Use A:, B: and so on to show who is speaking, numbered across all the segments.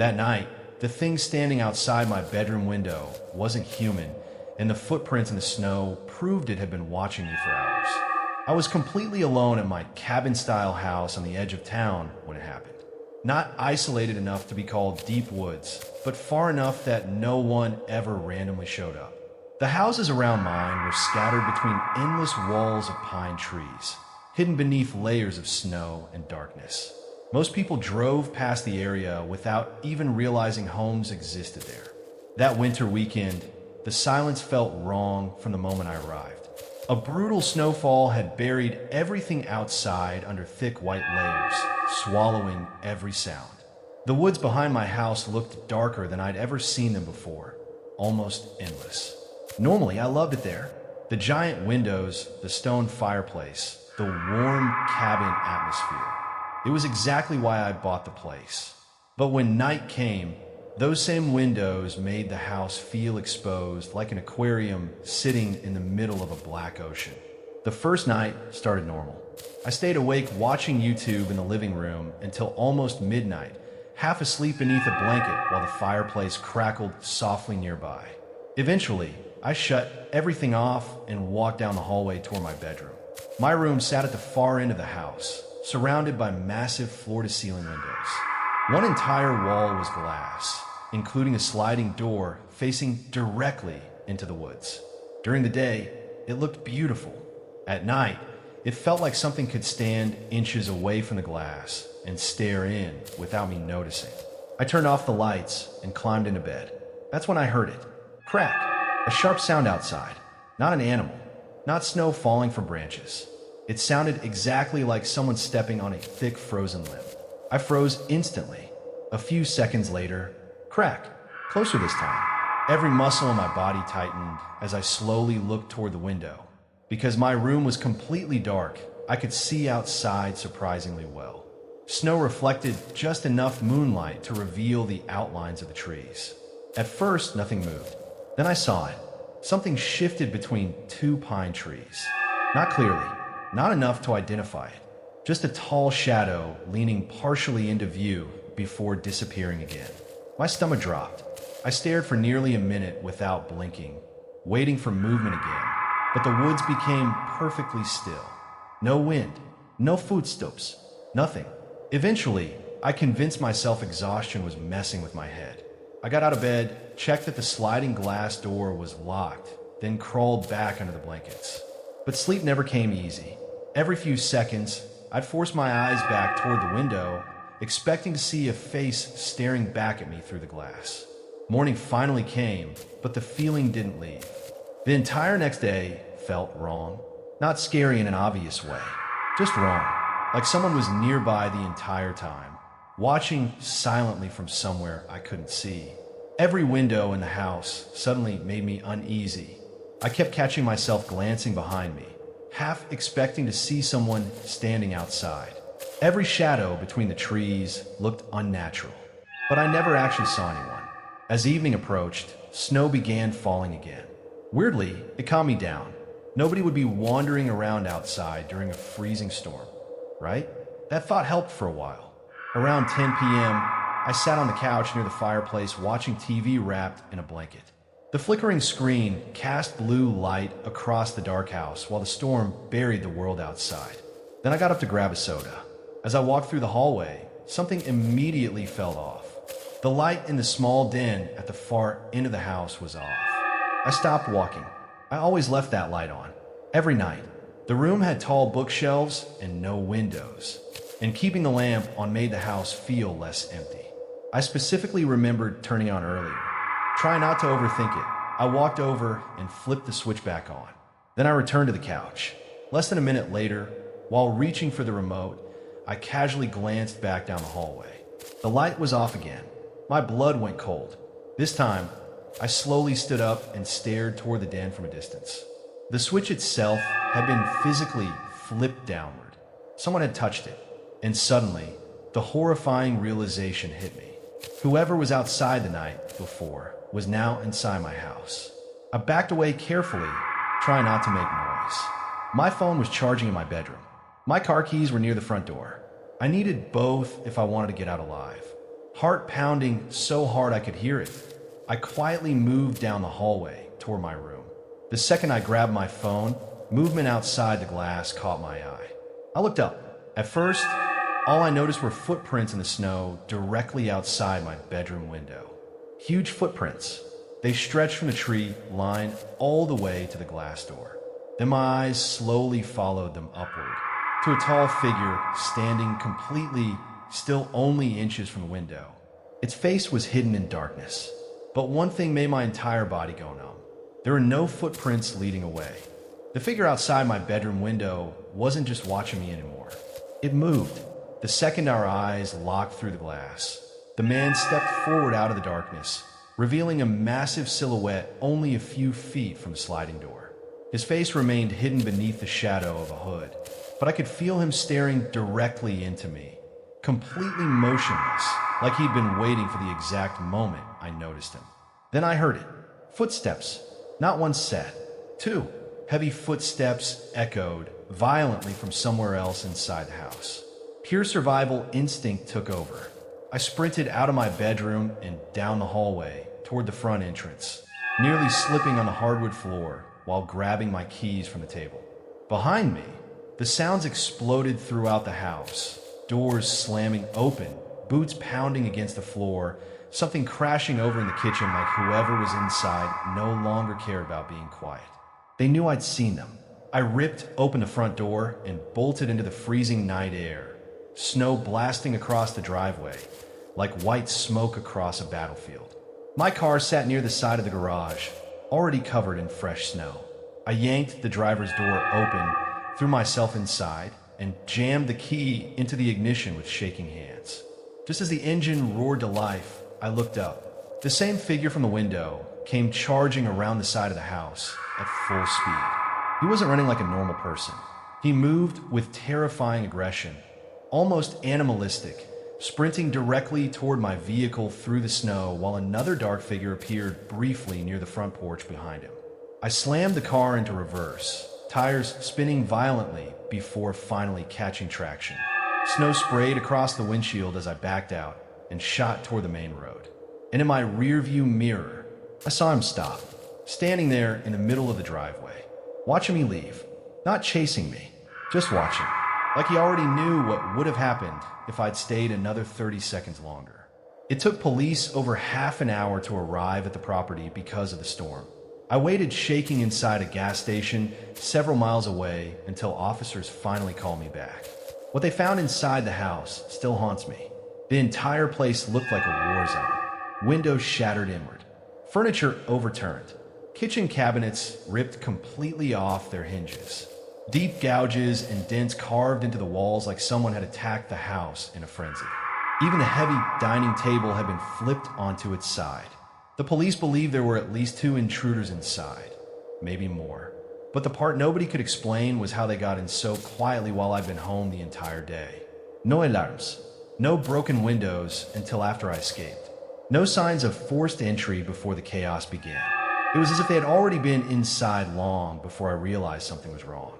A: That night, the thing standing outside my bedroom window wasn't human, and the footprints in the snow proved it had been watching me for hours. I was completely alone at my cabin-style house on the edge of town when it happened. Not isolated enough to be called deep woods, but far enough that no one ever randomly showed up. The houses around mine were scattered between endless walls of pine trees, hidden beneath layers of snow and darkness. Most people drove past the area without even realizing homes existed there. That winter weekend, the silence felt wrong from the moment I arrived. A brutal snowfall had buried everything outside under thick white layers, swallowing every sound. The woods behind my house looked darker than I'd ever seen them before, almost endless. Normally, I loved it there. The giant windows, the stone fireplace, the warm cabin atmosphere. It was exactly why I bought the place. But when night came, those same windows made the house feel exposed like an aquarium sitting in the middle of a black ocean. The first night started normal. I stayed awake watching YouTube in the living room until almost midnight, half asleep beneath a blanket while the fireplace crackled softly nearby. Eventually, I shut everything off and walked down the hallway toward my bedroom. My room sat at the far end of the house, surrounded by massive floor-to-ceiling windows. One entire wall was glass, including a sliding door facing directly into the woods. During the day, it looked beautiful. At night, it felt like something could stand inches away from the glass and stare in without me noticing. I turned off the lights and climbed into bed. That's when I heard it. Crack! A sharp sound outside. Not an animal. Not snow falling from branches. It sounded exactly like someone stepping on a thick frozen limb. I froze instantly. A few seconds later, crack, closer this time. Every muscle in my body tightened as I slowly looked toward the window. Because my room was completely dark, I could see outside surprisingly well. Snow reflected just enough moonlight to reveal the outlines of the trees. At first, nothing moved. Then I saw it. Something shifted between two pine trees. Not clearly, not enough to identify it. Just a tall shadow leaning partially into view before disappearing again. My stomach dropped. I stared for nearly a minute without blinking, waiting for movement again. But the woods became perfectly still. No wind, no footsteps, nothing. Eventually, I convinced myself exhaustion was messing with my head. I got out of bed, checked that the sliding glass door was locked, then crawled back under the blankets. But sleep never came easy. Every few seconds, I'd force my eyes back toward the window, expecting to see a face staring back at me through the glass. Morning finally came, but the feeling didn't leave. The entire next day felt wrong. Not scary in an obvious way, just wrong. Like someone was nearby the entire time, watching silently from somewhere I couldn't see. Every window in the house suddenly made me uneasy. I kept catching myself glancing behind me, half expecting to see someone standing outside. Every shadow between the trees looked unnatural, but I never actually saw anyone. As evening approached, snow began falling again. Weirdly, it calmed me down. Nobody would be wandering around outside during a freezing storm, right? That thought helped for a while. Around 10 p.m., I sat on the couch near the fireplace watching TV wrapped in a blanket. The flickering screen cast blue light across the dark house while the storm buried the world outside. Then I got up to grab a soda. As I walked through the hallway, something immediately fell off. The light in the small den at the far end of the house was off. I stopped walking. I always left that light on. Every night. The room had tall bookshelves and no windows, and keeping the lamp on made the house feel less empty. I specifically remembered turning on earlier. Try not to overthink it. I walked over and flipped the switch back on. Then I returned to the couch. Less than a minute later, while reaching for the remote, I casually glanced back down the hallway. The light was off again. My blood went cold. This time, I slowly stood up and stared toward the den from a distance. The switch itself had been physically flipped downward. Someone had touched it, and suddenly, the horrifying realization hit me. Whoever was outside the night before was now inside my house. I backed away carefully, trying not to make noise. My phone was charging in my bedroom. My car keys were near the front door. I needed both if I wanted to get out alive. heart pounding so hard I could hear it. I quietly moved down the hallway toward my room. The second I grabbed my phone, movement outside the glass caught my eye. I looked up. At first, all I noticed were footprints in the snow directly outside my bedroom window. Huge footprints. They stretched from the tree line all the way to the glass door. Then my eyes slowly followed them upward to a tall figure standing completely still only inches from the window. Its face was hidden in darkness, but one thing made my entire body go numb. There were no footprints leading away. The figure outside my bedroom window wasn't just watching me anymore. It moved. The second our eyes locked through the glass, the man stepped forward out of the darkness, revealing a massive silhouette only a few feet from the sliding door. His face remained hidden beneath the shadow of a hood, but I could feel him staring directly into me, completely motionless, like he'd been waiting for the exact moment I noticed him. Then I heard it. Footsteps. Not one set. Two. Heavy footsteps echoed violently from somewhere else inside the house. Pure survival instinct took over. I sprinted out of my bedroom and down the hallway toward the front entrance, nearly slipping on the hardwood floor while grabbing my keys from the table. Behind me, the sounds exploded throughout the house. Doors slamming open, boots pounding against the floor, something crashing over in the kitchen like whoever was inside no longer cared about being quiet. They knew I'd seen them. I ripped open the front door and bolted into the freezing night air, snow blasting across the driveway like white smoke across a battlefield. My car sat near the side of the garage, already covered in fresh snow. I yanked the driver's door open, threw myself inside, and jammed the key into the ignition with shaking hands. Just as the engine roared to life, I looked up. The same figure from the window came charging around the side of the house at full speed. He wasn't running like a normal person. He moved with terrifying aggression, almost animalistic, sprinting directly toward my vehicle through the snow while another dark figure appeared briefly near the front porch behind him. I slammed the car into reverse, tires spinning violently before finally catching traction. Snow sprayed across the windshield as I backed out and shot toward the main road. And in my rearview mirror, I saw him stop, standing there in the middle of the driveway, watching me leave, not chasing me, just watching, like he already knew what would have happened if I'd stayed another 30 seconds longer. It took police over half an hour to arrive at the property because of the storm. I waited shaking inside a gas station several miles away until officers finally called me back. What they found inside the house still haunts me. The entire place looked like a war zone. Windows shattered inward. Furniture overturned. Kitchen cabinets ripped completely off their hinges. Deep gouges and dents carved into the walls like someone had attacked the house in a frenzy. Even the heavy dining table had been flipped onto its side. The police believed there were at least 2 intruders inside, maybe more. But the part nobody could explain was how they got in so quietly while I'd been home the entire day. No alarms, no broken windows until after I escaped. No signs of forced entry before the chaos began. It was as if they had already been inside long before I realized something was wrong.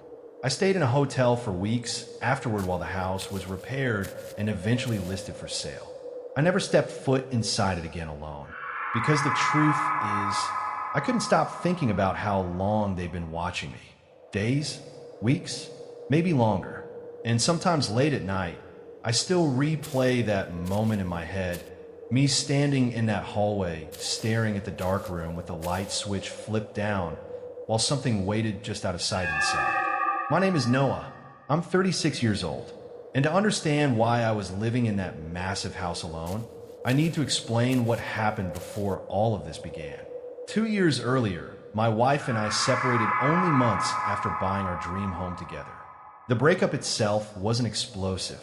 A: I stayed in a hotel for weeks afterward while the house was repaired and eventually listed for sale. I never stepped foot inside it again alone, because the truth is, I couldn't stop thinking about how long they've been watching me. Days? Weeks? Maybe longer. And sometimes late at night, I still replay that moment in my head, me standing in that hallway, staring at the dark room with the light switch flipped down while something waited just out of sight inside. My name is Noah. I'm 36 years old. And to understand why I was living in that massive house alone, I need to explain what happened before all of this began. 2 years earlier, my wife and I separated only months after buying our dream home together. The breakup itself wasn't explosive.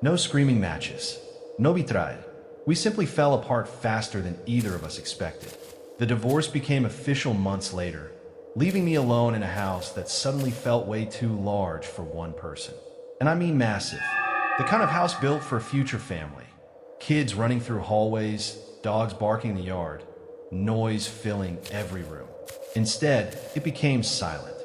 A: No screaming matches. No betrayal. We simply fell apart faster than either of us expected. The divorce became official months later, leaving me alone in a house that suddenly felt way too large for one person. And I mean massive. The kind of house built for a future family. Kids running through hallways, dogs barking in the yard, noise filling every room. Instead, it became silent.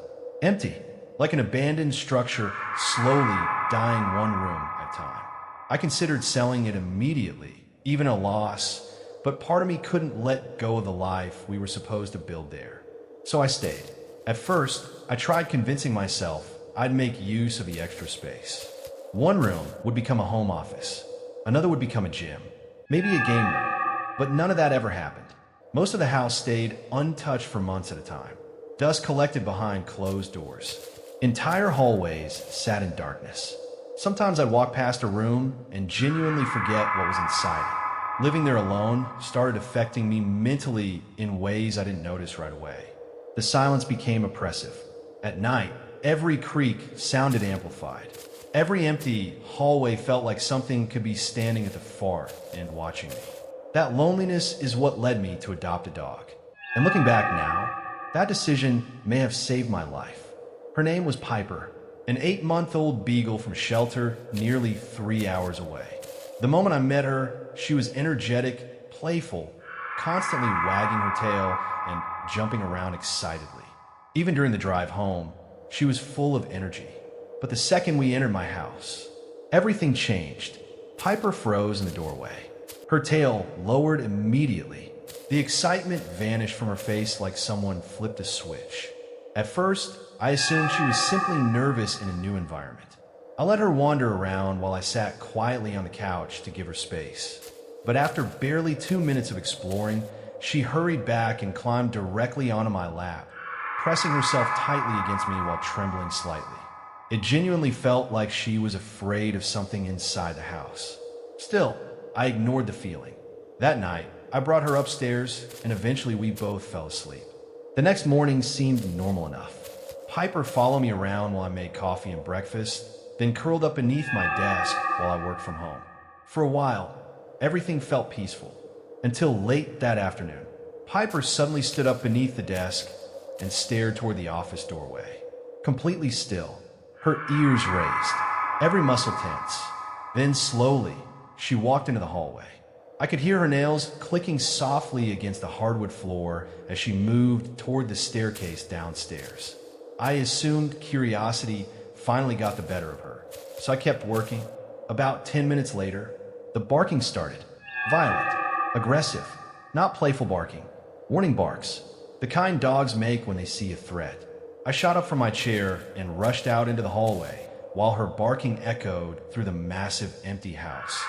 A: Empty, like an abandoned structure slowly dying one room at a time. I considered selling it immediately, even a loss, but part of me couldn't let go of the life we were supposed to build there. So I stayed. At first, I tried convincing myself I'd make use of the extra space. One room would become a home office. Another would become a gym. Maybe a game room. But none of that ever happened. Most of the house stayed untouched for months at a time. Dust collected behind closed doors. Entire hallways sat in darkness. Sometimes I'd walk past a room and genuinely forget what was inside it. Living there alone started affecting me mentally in ways I didn't notice right away. The silence became oppressive. At night, every creak sounded amplified. Every empty hallway felt like something could be standing at the far end watching me. That loneliness is what led me to adopt a dog. And looking back now, that decision may have saved my life. Her name was Piper, an 8-month-old beagle from shelter nearly 3 hours away. The moment I met her, she was energetic, playful, constantly wagging her tail and jumping around excitedly. Even during the drive home, she was full of energy. But the second we entered my house, everything changed. Piper froze in the doorway. Her tail lowered immediately. The excitement vanished from her face like someone flipped a switch. At first, I assumed she was simply nervous in a new environment. I let her wander around while I sat quietly on the couch to give her space. But after barely 2 minutes of exploring, she hurried back and climbed directly onto my lap, pressing herself tightly against me while trembling slightly. It genuinely felt like she was afraid of something inside the house. Still, I ignored the feeling. That night, I brought her upstairs, and eventually we both fell asleep. The next morning seemed normal enough. Piper followed me around while I made coffee and breakfast, then curled up beneath my desk while I worked from home. For a while, everything felt peaceful, until late that afternoon. Piper suddenly stood up beneath the desk and stared toward the office doorway. Completely still, her ears raised, every muscle tense. Then slowly, she walked into the hallway. I could hear her nails clicking softly against the hardwood floor as she moved toward the staircase downstairs. I assumed curiosity finally got the better of her, so I kept working. About 10 minutes later, the barking started. Violent, aggressive, not playful barking. Warning barks, the kind dogs make when they see a threat. I shot up from my chair and rushed out into the hallway while her barking echoed through the massive empty house,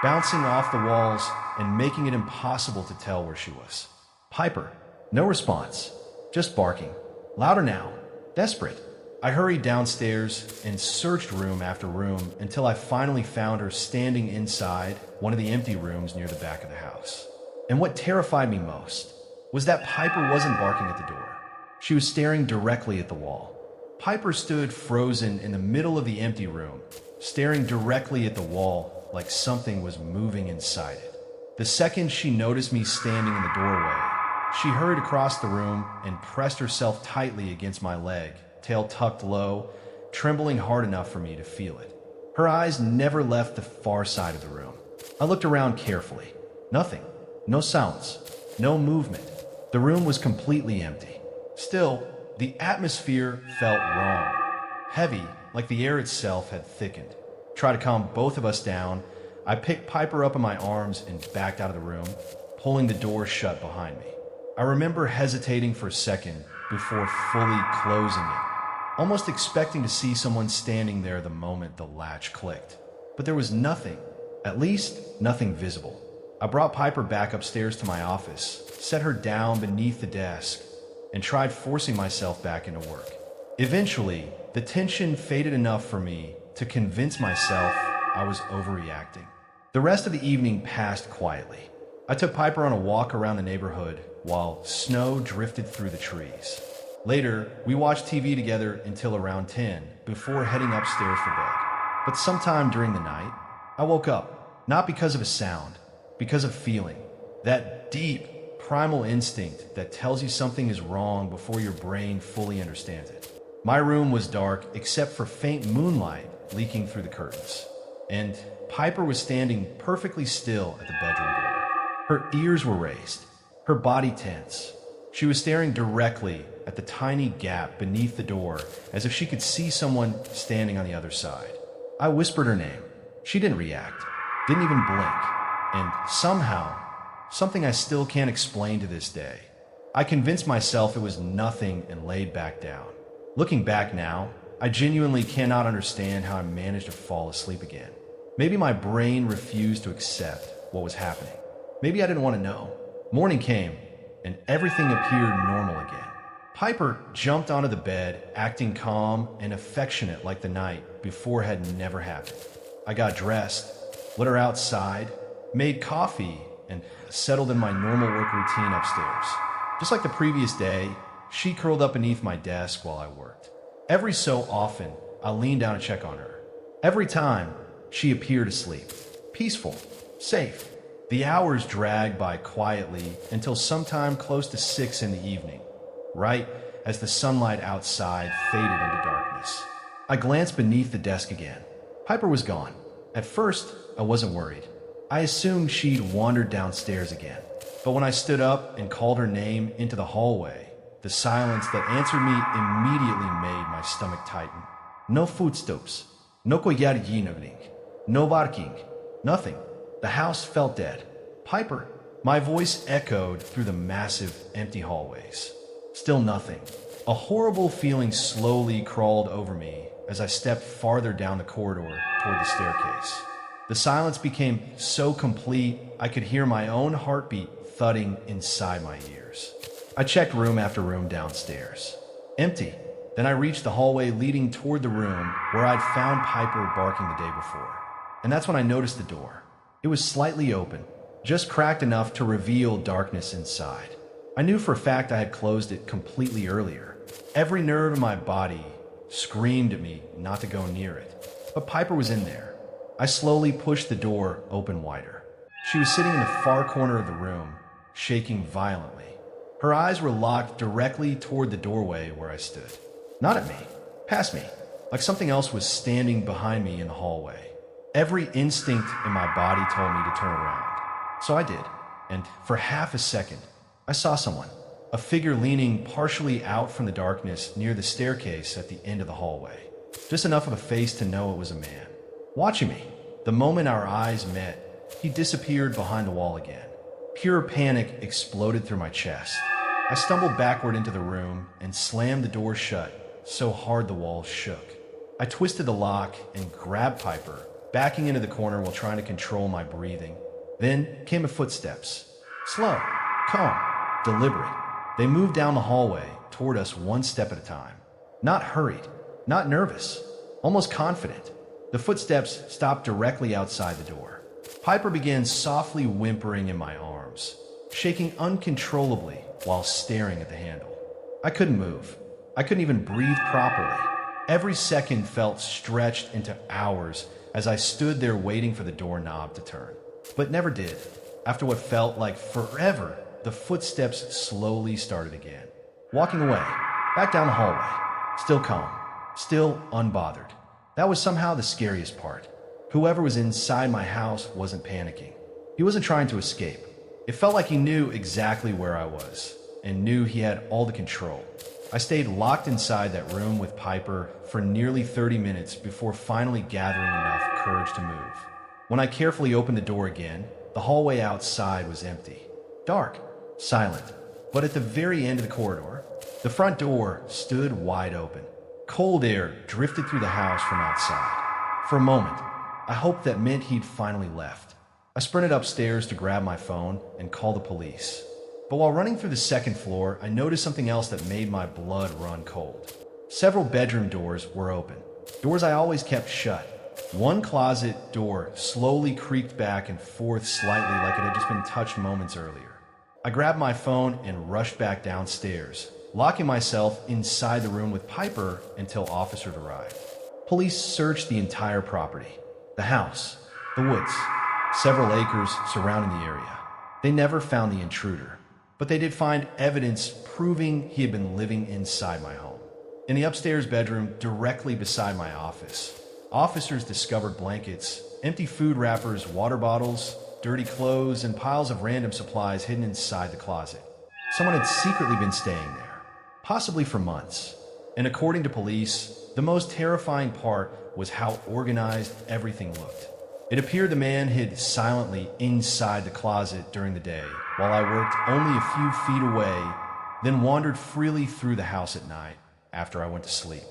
A: bouncing off the walls and making it impossible to tell where she was. Piper, no response, just barking. Louder now, desperate. I hurried downstairs and searched room after room until I finally found her standing inside one of the empty rooms near the back of the house. And what terrified me most was that Piper wasn't barking at the door. She was staring directly at the wall. Piper stood frozen in the middle of the empty room, staring directly at the wall like something was moving inside it. The second she noticed me standing in the doorway, she hurried across the room and pressed herself tightly against my leg, tail tucked low, trembling hard enough for me to feel it. Her eyes never left the far side of the room. I looked around carefully. Nothing. No sounds. No movement. The room was completely empty. Still, the atmosphere felt wrong. Heavy, like the air itself had thickened. To try to calm both of us down, I picked Piper up in my arms and backed out of the room, pulling the door shut behind me. I remember hesitating for a second before fully closing it, almost expecting to see someone standing there the moment the latch clicked. But there was nothing, at least nothing visible. I brought Piper back upstairs to my office, set her down beneath the desk, and tried forcing myself back into work. Eventually, the tension faded enough for me to convince myself I was overreacting. The rest of the evening passed quietly. I took Piper on a walk around the neighborhood while snow drifted through the trees. Later, we watched TV together until around 10 before heading upstairs for bed. But sometime during the night, I woke up, not because of a sound, because of feeling. That deep, primal instinct that tells you something is wrong before your brain fully understands it. My room was dark except for faint moonlight leaking through the curtains. And Piper was standing perfectly still at the bedroom door. Her ears were raised, her body tense. She was staring directly at the tiny gap beneath the door as if she could see someone standing on the other side. I whispered her name. She didn't react, didn't even blink. And somehow, something I still can't explain to this day, I convinced myself it was nothing and laid back down. Looking back now, I genuinely cannot understand how I managed to fall asleep again. Maybe my brain refused to accept what was happening. Maybe I didn't want to know. Morning came, and everything appeared normal again. Piper jumped onto the bed, acting calm and affectionate like the night before had never happened. I got dressed, let her outside, made coffee, and settled in my normal work routine upstairs. Just like the previous day, she curled up beneath my desk while I worked. Every so often, I leaned down to check on her. Every time, she appeared asleep, peaceful, safe. The hours dragged by quietly until sometime close to 6 in the evening, right as the sunlight outside faded into darkness. I glanced beneath the desk again. Piper was gone. At first, I wasn't worried. I assumed she'd wandered downstairs again. But when I stood up and called her name into the hallway, the silence that answered me immediately made my stomach tighten. No footsteps, no koyarjinavning, no barking, nothing. The house felt dead. Piper, my voice echoed through the massive, empty hallways. Still nothing. A horrible feeling slowly crawled over me as I stepped farther down the corridor toward the staircase. The silence became so complete I could hear my own heartbeat thudding inside my ears. I checked room after room downstairs. Empty. Then I reached the hallway leading toward the room where I'd found Piper barking the day before. And that's when I noticed the door. It was slightly open, just cracked enough to reveal darkness inside. I knew for a fact I had closed it completely earlier. Every nerve in my body screamed at me not to go near it. But Piper was in there. I slowly pushed the door open wider. She was sitting in the far corner of the room, shaking violently. Her eyes were locked directly toward the doorway where I stood. Not at me, past me, like something else was standing behind me in the hallway. Every instinct in my body told me to turn around. So I did, and for half a second, I saw someone, a figure leaning partially out from the darkness near the staircase at the end of the hallway. Just enough of a face to know it was a man. Watching me, the moment our eyes met, he disappeared behind the wall again. Pure panic exploded through my chest. I stumbled backward into the room and slammed the door shut so hard the walls shook. I twisted the lock and grabbed Piper, backing into the corner while trying to control my breathing. Then came a footsteps. Slow, calm, deliberate. They moved down the hallway toward us one step at a time. Not hurried, not nervous, almost confident. The footsteps stopped directly outside the door. Piper began softly whimpering in my arms, shaking uncontrollably while staring at the handle. I couldn't move. I couldn't even breathe properly. Every second felt stretched into hours as I stood there waiting for the doorknob to turn. But never did. After what felt like forever, the footsteps slowly started again. Walking away, back down the hallway. Still calm, still unbothered. That was somehow the scariest part. Whoever was inside my house wasn't panicking. He wasn't trying to escape. It felt like he knew exactly where I was and knew he had all the control. I stayed locked inside that room with Piper for nearly 30 minutes before finally gathering enough courage to move. When I carefully opened the door again, the hallway outside was empty. Dark, silent. But at the very end of the corridor, the front door stood wide open. Cold air drifted through the house from outside. For a moment, I hoped that meant he'd finally left. I sprinted upstairs to grab my phone and call the police. But while running through the second floor, I noticed something else that made my blood run cold. Several bedroom doors were open, doors I always kept shut. One closet door slowly creaked back and forth slightly like it had just been touched moments earlier. I grabbed my phone and rushed back downstairs, locking myself inside the room with Piper until officers arrived. Police searched the entire property, the house, the woods, several acres surrounding the area. They never found the intruder, but they did find evidence proving he had been living inside my home. In the upstairs bedroom directly beside my office, officers discovered blankets, empty food wrappers, water bottles, dirty clothes, and piles of random supplies hidden inside the closet. Someone had secretly been staying there, possibly for months. And according to police, the most terrifying part was how organized everything looked. It appeared the man hid silently inside the closet during the day, while I worked only a few feet away, then wandered freely through the house at night after I went to sleep.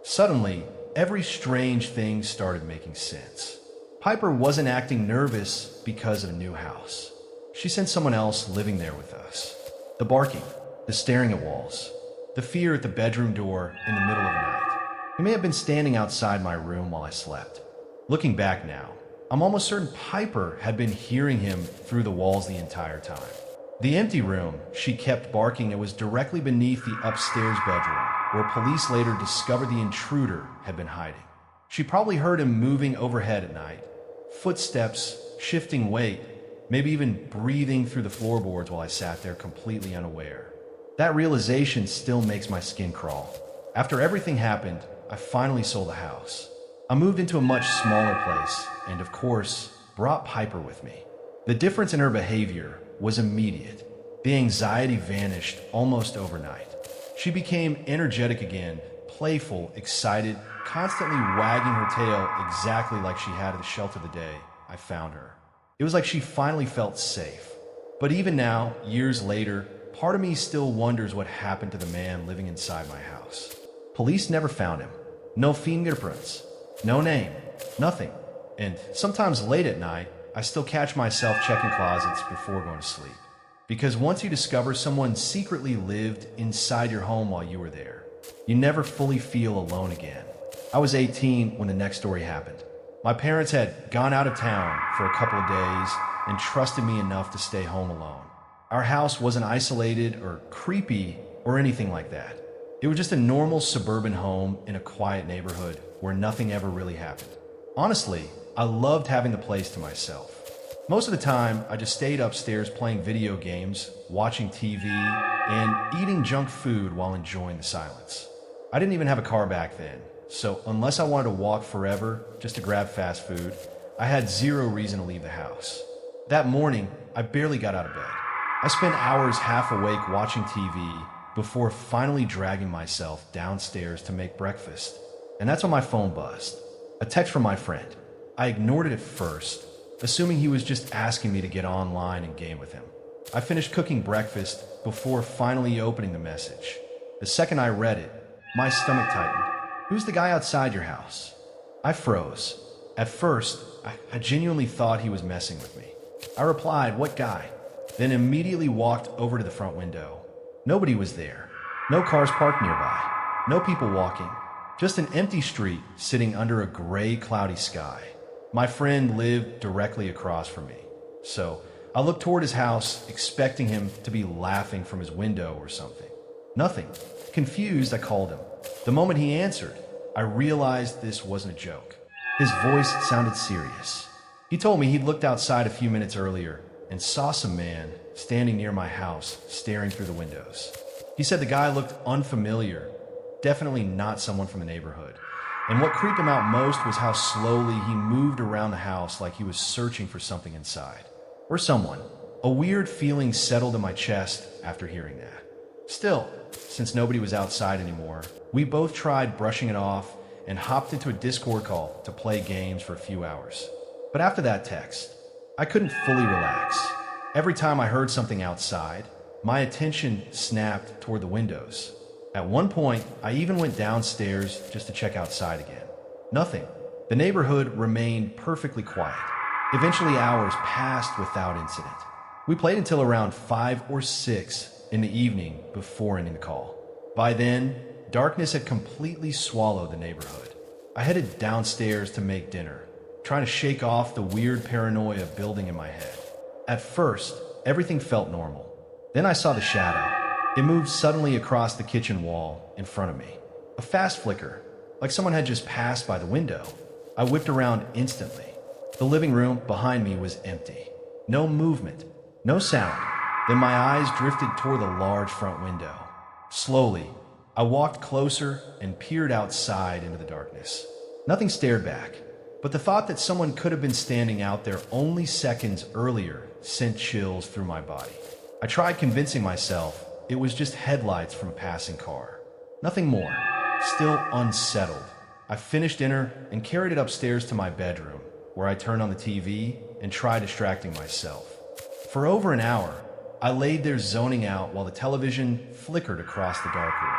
A: Suddenly, every strange thing started making sense. Piper wasn't acting nervous because of a new house. She sent someone else living there with us. The barking, the staring at walls, the fear at the bedroom door in the middle of the night. He may have been standing outside my room while I slept. Looking back now, I'm almost certain Piper had been hearing him through the walls the entire time. The empty room she kept barking at was directly beneath the upstairs bedroom, where police later discovered the intruder had been hiding. She probably heard him moving overhead at night, footsteps, shifting weight, maybe even breathing through the floorboards while I sat there completely unaware. That realization still makes my skin crawl. After everything happened, I finally sold the house. I moved into a much smaller place and, of course, brought Piper with me. The difference in her behavior was immediate. The anxiety vanished almost overnight. She became energetic again, playful, excited, constantly wagging her tail exactly like she had at the shelter the day I found her. It was like she finally felt safe. But even now, years later, part of me still wonders what happened to the man living inside my house. Police never found him. No fingerprints. No name. Nothing. And sometimes late at night, I still catch myself checking closets before going to sleep. Because once you discover someone secretly lived inside your home while you were there, you never fully feel alone again. I was 18 when the next story happened. My parents had gone out of town for a couple of days and trusted me enough to stay home alone. Our house wasn't isolated or creepy or anything like that. It was just a normal suburban home in a quiet neighborhood where nothing ever really happened. Honestly, I loved having the place to myself. Most of the time, I just stayed upstairs playing video games, watching TV, and eating junk food while enjoying the silence. I didn't even have a car back then, so unless I wanted to walk forever just to grab fast food, I had zero reason to leave the house. That morning, I barely got out of bed. I spent hours half awake watching TV before finally dragging myself downstairs to make breakfast. And that's when my phone buzzed. A text from my friend. I ignored it at first, assuming he was just asking me to get online and game with him. I finished cooking breakfast before finally opening the message. The second I read it, my stomach tightened. "Who's the guy outside your house?" I froze. At first, I genuinely thought he was messing with me. I replied, "What guy?" Then immediately walked over to the front window. Nobody was there. No cars parked nearby. No people walking. Just an empty street sitting under a gray, cloudy sky. My friend lived directly across from me. So I looked toward his house, expecting him to be laughing from his window or something. Nothing. Confused, I called him. The moment he answered, I realized this wasn't a joke. His voice sounded serious. He told me he'd looked outside a few minutes earlier and saw some man standing near my house, staring through the windows. He said the guy looked unfamiliar, definitely not someone from the neighborhood. And what creeped him out most was how slowly he moved around the house like he was searching for something inside. Or someone. A weird feeling settled in my chest after hearing that. Still, since nobody was outside anymore, we both tried brushing it off and hopped into a Discord call to play games for a few hours. But after that text, I couldn't fully relax. Every time I heard something outside, my attention snapped toward the windows. At one point, I even went downstairs just to check outside again. Nothing. The neighborhood remained perfectly quiet. Eventually, hours passed without incident. We played until around 5 or 6 in the evening before ending the call. By then, darkness had completely swallowed the neighborhood. I headed downstairs to make dinner, trying to shake off the weird paranoia building in my head. At first, everything felt normal. Then I saw the shadow. It moved suddenly across the kitchen wall in front of me. A fast flicker, like someone had just passed by the window. I whipped around instantly. The living room behind me was empty. No movement, no sound. Then my eyes drifted toward the large front window. Slowly, I walked closer and peered outside into the darkness. Nothing stared back, but the thought that someone could have been standing out there only seconds earlier sent chills through my body. I tried convincing myself it was just headlights from a passing car. Nothing more. Still unsettled. I finished dinner and carried it upstairs to my bedroom, where I turned on the TV and tried distracting myself. For over an hour, I laid there zoning out while the television flickered across the dark room.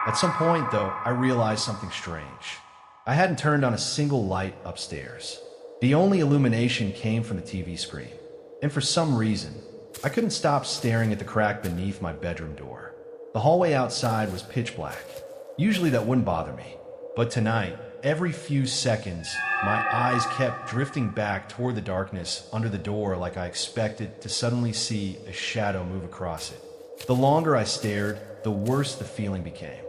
A: At some point, though, I realized something strange. I hadn't turned on a single light upstairs. The only illumination came from the TV screen, and for some reason, I couldn't stop staring at the crack beneath my bedroom door. The hallway outside was pitch black. Usually that wouldn't bother me, but tonight, every few seconds, my eyes kept drifting back toward the darkness under the door like I expected to suddenly see a shadow move across it. The longer I stared, the worse the feeling became.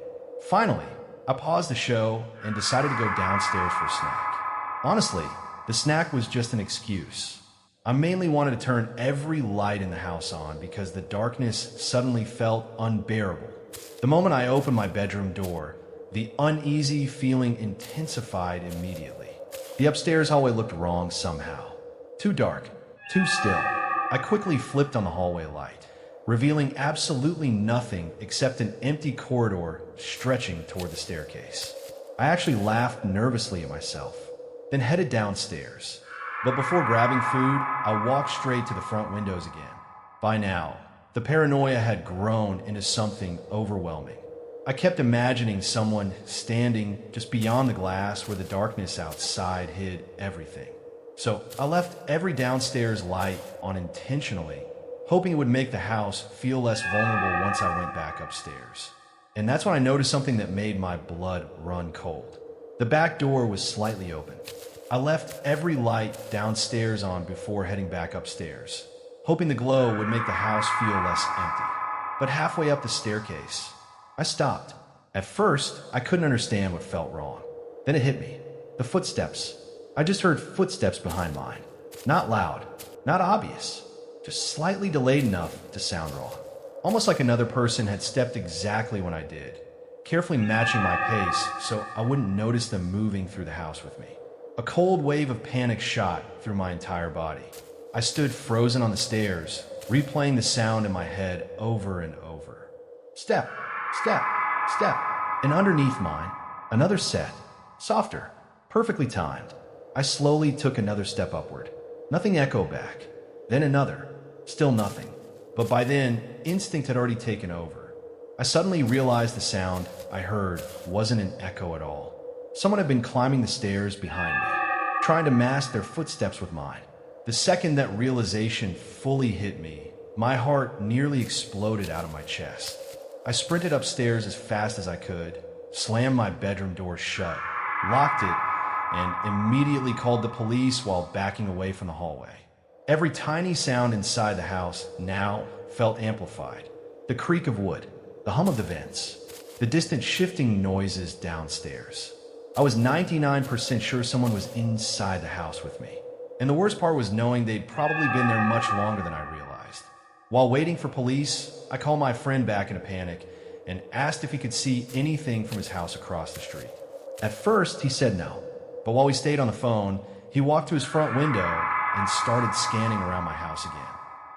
A: Finally, I paused the show and decided to go downstairs for a snack. Honestly, the snack was just an excuse. I mainly wanted to turn every light in the house on because the darkness suddenly felt unbearable. The moment I opened my bedroom door, the uneasy feeling intensified immediately. The upstairs hallway looked wrong somehow. Too dark, too still. I quickly flipped on the hallway light, revealing absolutely nothing except an empty corridor stretching toward the staircase. I actually laughed nervously at myself, then headed downstairs. But before grabbing food, I walked straight to the front windows again. By now, the paranoia had grown into something overwhelming. I kept imagining someone standing just beyond the glass where the darkness outside hid everything. So I left every downstairs light on intentionally, hoping it would make the house feel less vulnerable once I went back upstairs. And that's when I noticed something that made my blood run cold. The back door was slightly open. I left every light downstairs on before heading back upstairs, hoping the glow would make the house feel less empty. But halfway up the staircase, I stopped. At first, I couldn't understand what felt wrong. Then it hit me. The footsteps. I just heard footsteps behind mine. Not loud, not obvious, just slightly delayed enough to sound wrong. Almost like another person had stepped exactly when I did, carefully matching my pace so I wouldn't notice them moving through the house with me. A cold wave of panic shot through my entire body. I stood frozen on the stairs, replaying the sound in my head over and over. Step, step, step. And underneath mine, another set, softer, perfectly timed. I slowly took another step upward. Nothing echoed back. Then another. Still nothing. But by then, instinct had already taken over. I suddenly realized the sound I heard wasn't an echo at all. Someone had been climbing the stairs behind me, trying to mask their footsteps with mine. The second that realization fully hit me, my heart nearly exploded out of my chest. I sprinted upstairs as fast as I could, slammed my bedroom door shut, locked it, and immediately called the police while backing away from the hallway. Every tiny sound inside the house now felt amplified. The creak of wood, the hum of the vents, the distant shifting noises downstairs. I was 99% sure someone was inside the house with me. And the worst part was knowing they'd probably been there much longer than I realized. While waiting for police, I called my friend back in a panic and asked if he could see anything from his house across the street. At first, he said no, but while we stayed on the phone, he walked to his front window and started scanning around my house again.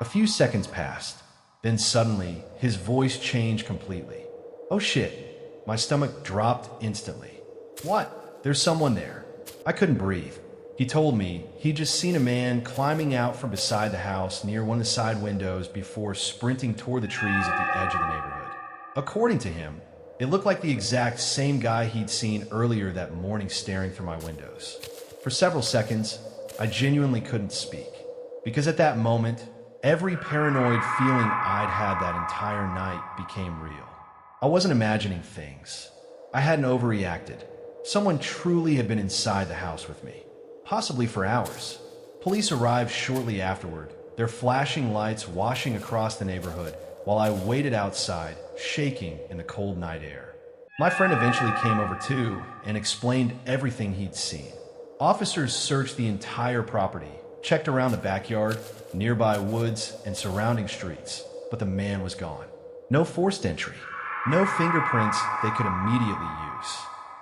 A: A few seconds passed. Then suddenly, his voice changed completely. Oh shit. My stomach dropped instantly. What? There's someone there. I couldn't breathe. He told me he'd just seen a man climbing out from beside the house near one of the side windows before sprinting toward the trees at the edge of the neighborhood. According to him, it looked like the exact same guy he'd seen earlier that morning staring through my windows. For several seconds, I genuinely couldn't speak, because at that moment, every paranoid feeling I'd had that entire night became real. I wasn't imagining things. I hadn't overreacted. Someone truly had been inside the house with me, possibly for hours. Police arrived shortly afterward, their flashing lights washing across the neighborhood while I waited outside, shaking in the cold night air. My friend eventually came over too and explained everything he'd seen. Officers searched the entire property, checked around the backyard, nearby woods, and surrounding streets, but the man was gone. No forced entry, no fingerprints they could immediately use.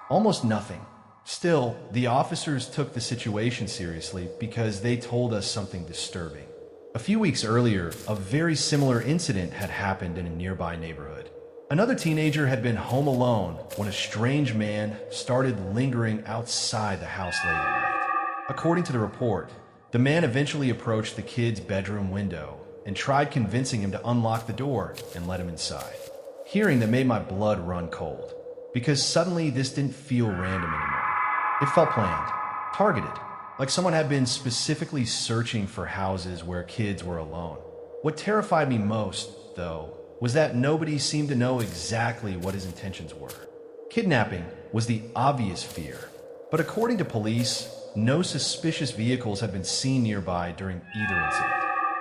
A: Almost nothing. Still, the officers took the situation seriously because they told us something disturbing. A few weeks earlier, a very similar incident had happened in a nearby neighborhood. Another teenager had been home alone when a strange man started lingering outside the house late at night. According to the report, the man eventually approached the kid's bedroom window and tried convincing him to unlock the door and let him inside. Hearing that made my blood run cold, because suddenly this didn't feel random anymore. It felt planned, targeted, like someone had been specifically searching for houses where kids were alone. What terrified me most, though, was that nobody seemed to know exactly what his intentions were. Kidnapping was the obvious fear, but according to police, no suspicious vehicles had been seen nearby during either incident.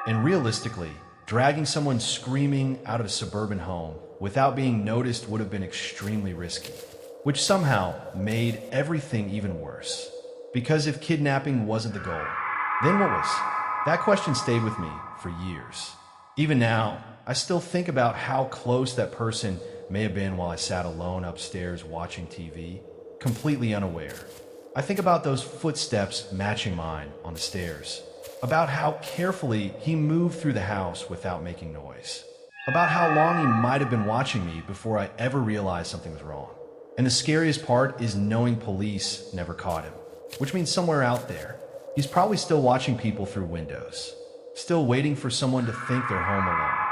A: And realistically, dragging someone screaming out of a suburban home without being noticed would have been extremely risky, which somehow made everything even worse. Because if kidnapping wasn't the goal, then what was? That question stayed with me for years. Even now, I still think about how close that person may have been while I sat alone upstairs watching TV, completely unaware. I think about those footsteps matching mine on the stairs, about how carefully he moved through the house without making noise, about how long he might have been watching me before I ever realized something was wrong. And the scariest part is knowing police never caught him, which means somewhere out there, he's probably still watching people through windows, still waiting for someone to think they're home alone.